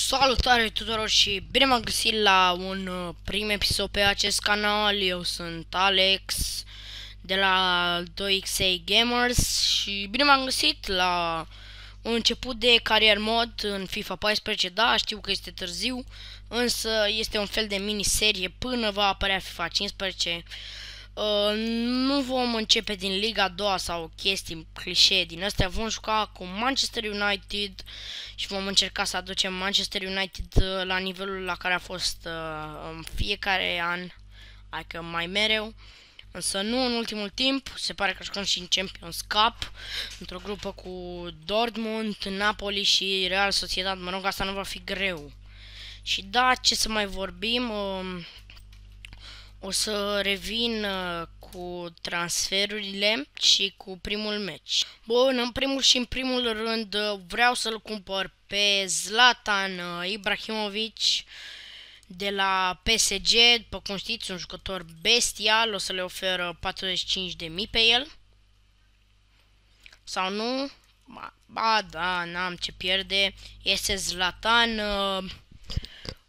Salutare tuturor și bine m-am găsit la un prim episod pe acest canal. Eu sunt Alex de la 2XA Gamers și bine m-am găsit la un început de carier mod în FIFA 14. Da, știu că este târziu, însă este un fel de miniserie până va apărea FIFA 15. Nu vom începe din Liga a doua sau chestii clișee din astea. Vom juca cu Manchester United și vom încerca să aducem Manchester United la nivelul la care a fost în fiecare an, adică mai mereu. Însă nu în ultimul timp. Se pare că jucăm și în Champions Cup într-o grupă cu Dortmund, Napoli și Real Sociedad. Mă rog, asta nu va fi greu. Și da, ce să mai vorbim, o să revin cu transferurile și cu primul meci. Bun, în primul și în primul rând vreau să-l cumpăr pe Zlatan Ibrahimovic de la PSG. După cum știți, un jucător bestial, o să le ofer 45.000 pe el. Sau nu? Ba da, n-am ce pierde. Este Zlatan,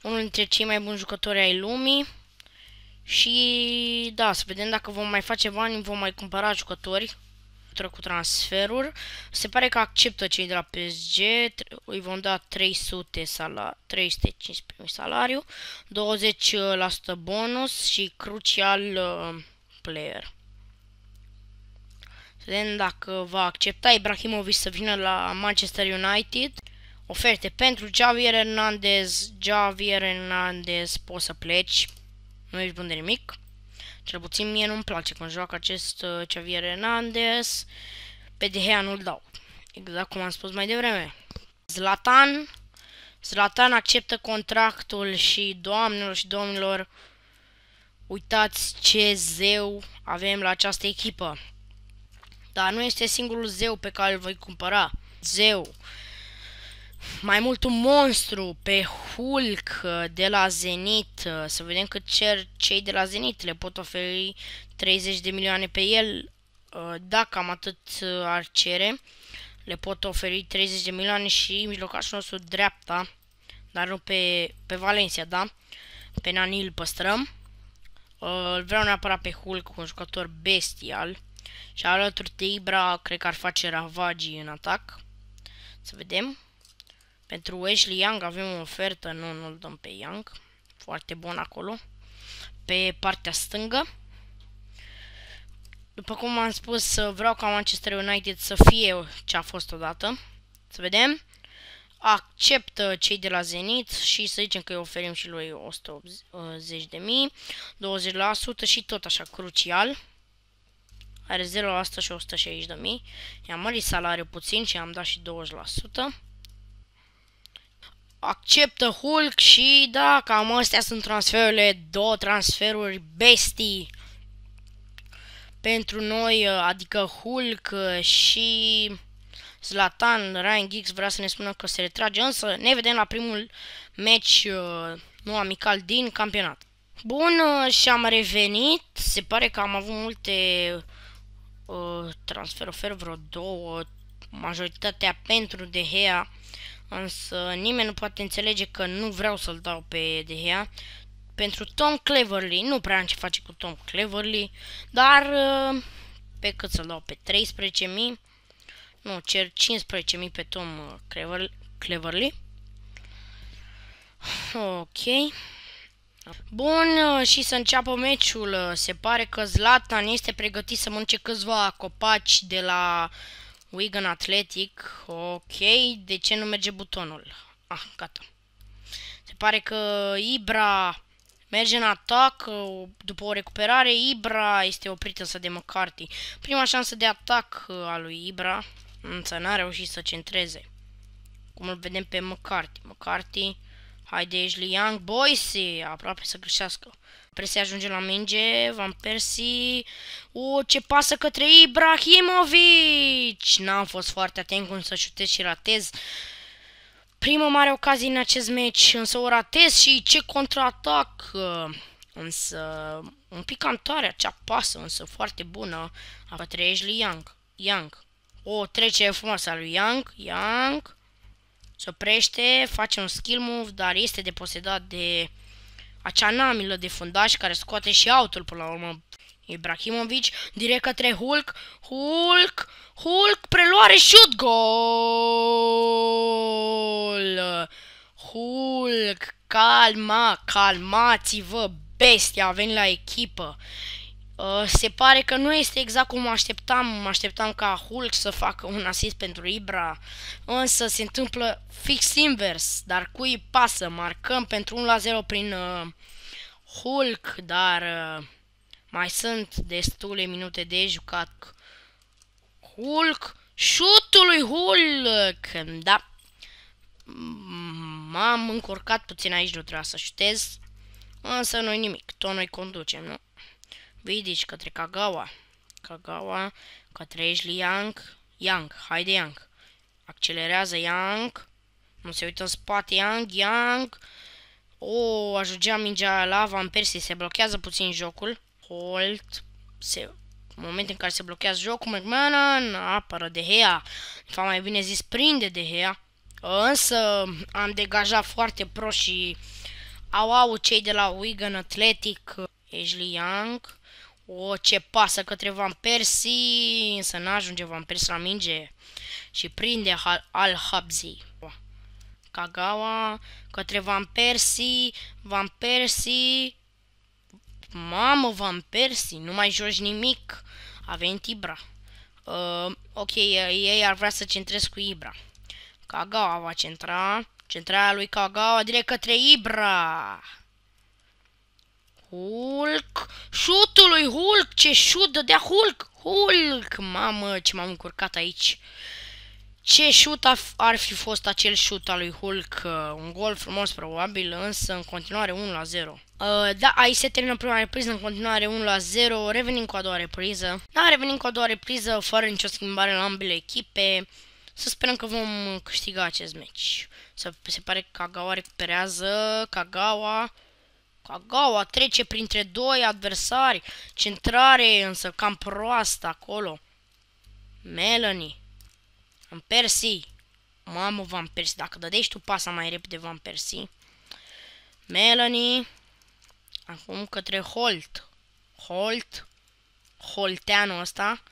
unul dintre cei mai buni jucători ai lumii. Și da, să vedem dacă vom mai face bani, vom mai cumpăra jucători cu transferuri. Se pare că acceptă cei de la PSG, îi vom da 315 salariu, 20% bonus și crucial player. Să vedem dacă va accepta Ibrahimovic să vină la Manchester United. Oferte pentru Javier Hernandez, poți să pleci. Nu ești bun de nimic. Cel puțin mie nu-mi place când joacă acest Javier Hernandez. Pe De Gea nu-l dau. Exact cum am spus mai devreme. Zlatan acceptă contractul și doamnelor și domnilor, uitați ce zeu avem la această echipă. Dar nu este singurul zeu pe care îl voi cumpăra. Zeu. Mai mult un monstru pe Hulk de la Zenit. Să vedem cât cer cei de la Zenit. Le pot oferi 30 de milioane pe el. Da, cam atât ar cere. Le pot oferi 30 de milioane și mijlocașul nostru dreapta. Dar nu pe Valencia, da? Pe Nani îl păstrăm. Îl vreau neapărat pe Hulk, un jucător bestial. Și alături de Ibra, cred că ar face ravagii în atac. Să vedem. Pentru Ashley Young avem o ofertă, nu-l dăm pe Young. Foarte bun acolo. Pe partea stângă. După cum am spus, vreau ca Manchester United să fie ce a fost odată. Să vedem. Acceptă cei de la Zenit și să zicem că îi oferim și lui 180.000, 20% și tot așa crucial. Are 0% și 160.000. I-am mărit salariul puțin și am dat și 20%. Acceptă Hulk și da, cam astea sunt transferurile, două transferuri bestii pentru noi, adică Hulk și Zlatan. Ryan Giggs vrea să ne spună că se retrage, însă ne vedem la primul meci nu amical din campionat. Bun, și am revenit, se pare că am avut multe transferuri, vreo două, majoritatea pentru De Gea. Însă nimeni nu poate înțelege că nu vreau să-l dau pe De Gea. Pentru Tom Cleverley, nu prea am ce face cu Tom Cleverley, dar pe cât să-l dau? Pe 13.000? Nu, cer 15.000 pe Tom Cleverley. Ok. Bun, și să înceapă meciul. Se pare că Zlatan este pregătit să mănânce câțiva copaci de la Wigan Athletic. Ok, de ce nu merge butonul? Ah, gata. Se pare că Ibra merge în atac. După o recuperare, Ibra este oprită să de McCarthy. Prima șansă de atac a lui Ibra, însă n-a reușit să centreze. Cum îl vedem pe McCarthy. Haide Ashley Young, Boise, aproape să greșească. Persie ajunge la minge, Van Persie. Ce pasă către Ibrahimovic! N-am fost foarte atent cum să șutez și ratez. Prima mare ocazie în acest meci, însă o ratez și ce contraatac! Însă un pic cam tare acea pasă, însă foarte bună către Ashley Young. O trecere frumoasă a lui Young. Se oprește, face un skill move, dar este deposedat de acea namilă de fundaș care scoate și autul până la urmă. Ibrahimovic, direct către Hulk, Hulk, preluare, shoot, gol! Hulk, calmați-vă, bestia a venit la echipă. Se pare că nu este exact cum mă așteptam ca Hulk să facă un asist pentru Ibra, însă se întâmplă fix invers, dar cui pasă, marcăm pentru 1-0 prin Hulk, dar mai sunt destule minute de jucat. Hulk, șutul lui Hulk, da, m-am încurcat puțin aici, nu trebuia să șutez, însă nu-i nimic, tot noi conducem, nu? Vidic către Kagawa către Ashley Young, haide Young, accelerează Young, nu se uită în spate Young, ajungea mingea la Van Persie, se blochează puțin jocul, Holt, în momentul în care se blochează jocul, McMahon apără De Gea, de fapt mai bine zis prinde De Gea, însă am degajat foarte prost și au cei de la Wigan Athletic, Ashley Young, ce pasă către Van Persie, însă n-ajunge Van Persie la minge și prinde Al-Habzi. Kagawa către Van Persie, mamă, Van Persie, nu mai joci nimic, a venit Ibra. Ok, ei ar vrea să centrez cu Ibra. Kagawa va centrarea lui Kagawa direct către Ibra. Hulk, șutul lui Hulk, ce șut dădea Hulk, mamă, ce m-am încurcat aici. Ce șut ar fi fost acel șut al lui Hulk, un gol frumos probabil, însă în continuare 1-0. Da, aici se termină prima repriză, în continuare 1-0, revenim cu a doua repriză. Da, revenim cu a doua repriză, fără nicio schimbare la ambele echipe. Să sperăm că vom câștiga acest meci. Se pare că Kagawa recuperează, Kagawa trece printre doi adversari, centrare însă cam proastă acolo. Melanie, Van Persie, mamă Van Persie, dacă dădești tu pasa mai repede Van Persie. Melanie, acum către Holteanul ăsta,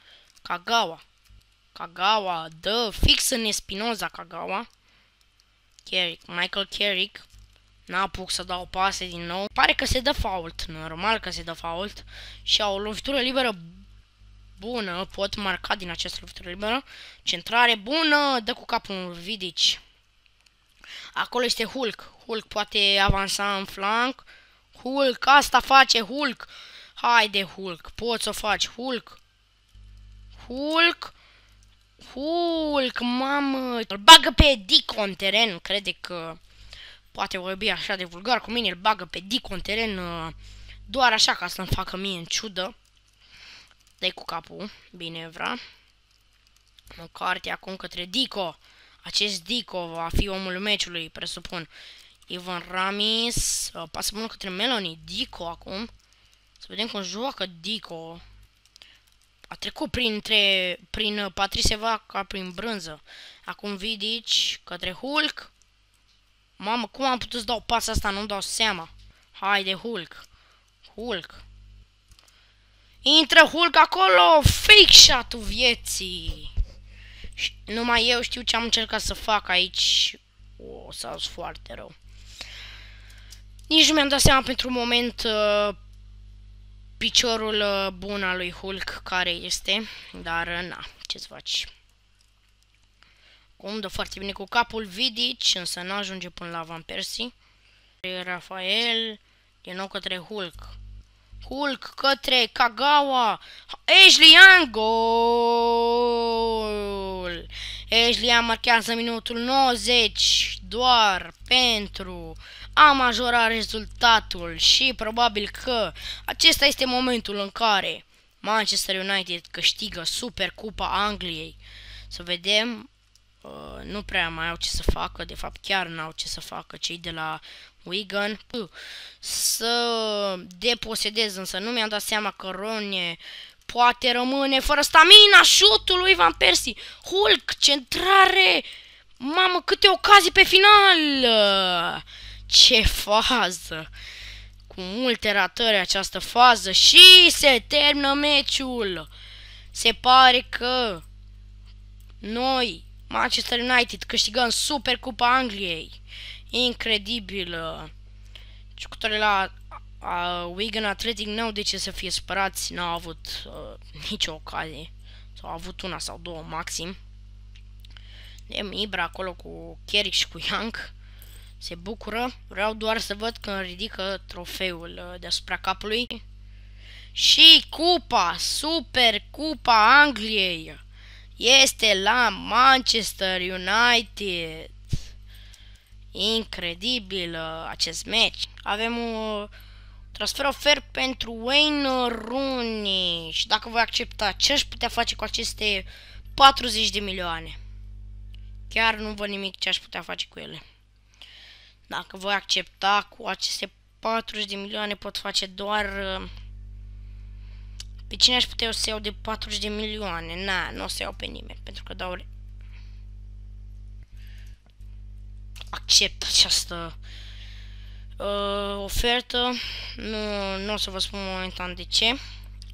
Kagawa, dă fix în Espinoza Kagawa. Michael Carrick. N-apuc să dau pase din nou. Pare că se dă fault. Normal că se dă fault. Și au o lovitură liberă bună. Pot marca din această lovitură liberă. Centrare bună. Dă cu capul în Vidic. Acolo este Hulk. Hulk poate avansa în flanc. Hulk. Asta face Hulk. Haide Hulk. Poți să o faci. Hulk. Mamă. Îl bagă pe Dico în teren. Crede că poate vorbi așa de vulgar cu mine, îl bagă pe Dico în teren doar așa ca să-mi facă mie în ciudă. Dai cu capul, bine vrea. O carte acum către Dico. Acest Dico va fi omul meciului, presupun. Ivan Ramis, pasă bună către Melanie. Dico acum. Să vedem cum joacă Dico. A trecut prin Patrice Vaca, prin brânză. Acum Vidic către Hulk. Mamă, cum am putut să dau pasa asta? Nu-mi dau seama. Haide, Hulk. Intră Hulk acolo! Fake shot-ul vieții! Numai eu știu ce am încercat să fac aici. S-a dus foarte rău. Nici nu mi-am dat seama pentru un moment piciorul bun al lui Hulk care este. Dar, na, ce-ți faci? Cum dă foarte bine cu capul Vidic, însă nu ajunge până la Van Persie. Rafael, din nou către Hulk către Kagawa. Ashley Young, gol! Ashley Young marchează minutul 90 doar pentru a majora rezultatul și probabil că acesta este momentul în care Manchester United câștigă Supercupa Angliei. Să vedem. Nu prea mai au ce să facă, de fapt chiar n-au ce să facă cei de la Wigan. Să deposedez, însă nu mi-am dat seama că Rooney poate rămâne fără stamina. Șutul lui Van Persie. Hulk, centrare. Mamă, câte ocazii pe final! Ce fază! Cu multe ratări această fază și se termină meciul. Se pare că noi, Manchester United, câștigăm Supercupa Angliei. Incredibil. Jucătorii la Wigan Athletic n-au de ce să fie spărați, n-au avut nicio ocazie. Sau au avut una sau două maxim. E Ibra acolo cu Carrick și cu Young. Se bucură. Vreau doar să văd când ridică trofeul deasupra capului. Și cupa, Super Cupa Angliei, este la Manchester United. Incredibil acest meci. Avem un transfer ofer pentru Wayne Rooney. Și dacă voi accepta, ce aș putea face cu aceste 40 de milioane? Chiar nu văd nimic ce aș putea face cu ele. Dacă voi accepta, cu aceste 40 de milioane pot face doar... Pe cine aș putea eu să iau de 40 de milioane? Nu o să iau pe nimeni, pentru că dau... Accept această ofertă. Nu o să vă spun momentan de ce.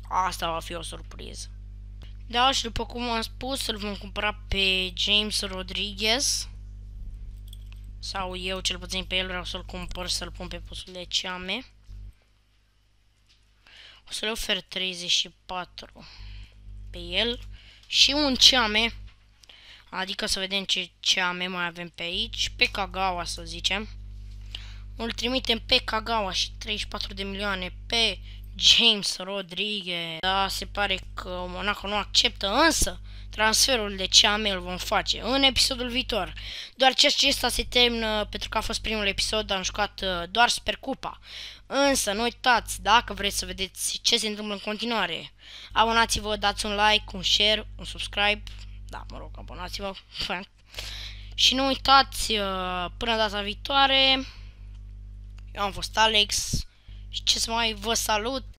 Asta va fi o surpriză. Da, și după cum am spus, îl vom cumpăra pe James Rodriguez. Sau eu, cel puțin pe el, vreau să-l cumpăr, să-l pun pe postul de Ceame. O să le ofer 34 pe el. Și un Ceame. Adică să vedem ce Ceame mai avem pe aici. Pe Kagawa, să zicem. Îl trimitem pe Kagawa și 34 de milioane pe James Rodriguez. Da, se pare că Monaco nu acceptă, însă transferul de Ceame îl vom face în episodul viitor. Doar ce acesta se termină pentru că a fost primul episod, am jucat doar Supercupa. Însă nu uitați, dacă vreți să vedeți ce se întâmplă în continuare, abonați-vă, dați un like, un share, un subscribe. Da, mă rog, abonați-vă. Și nu uitați, până data viitoare, eu am fost Alex și ce să mai vă salut.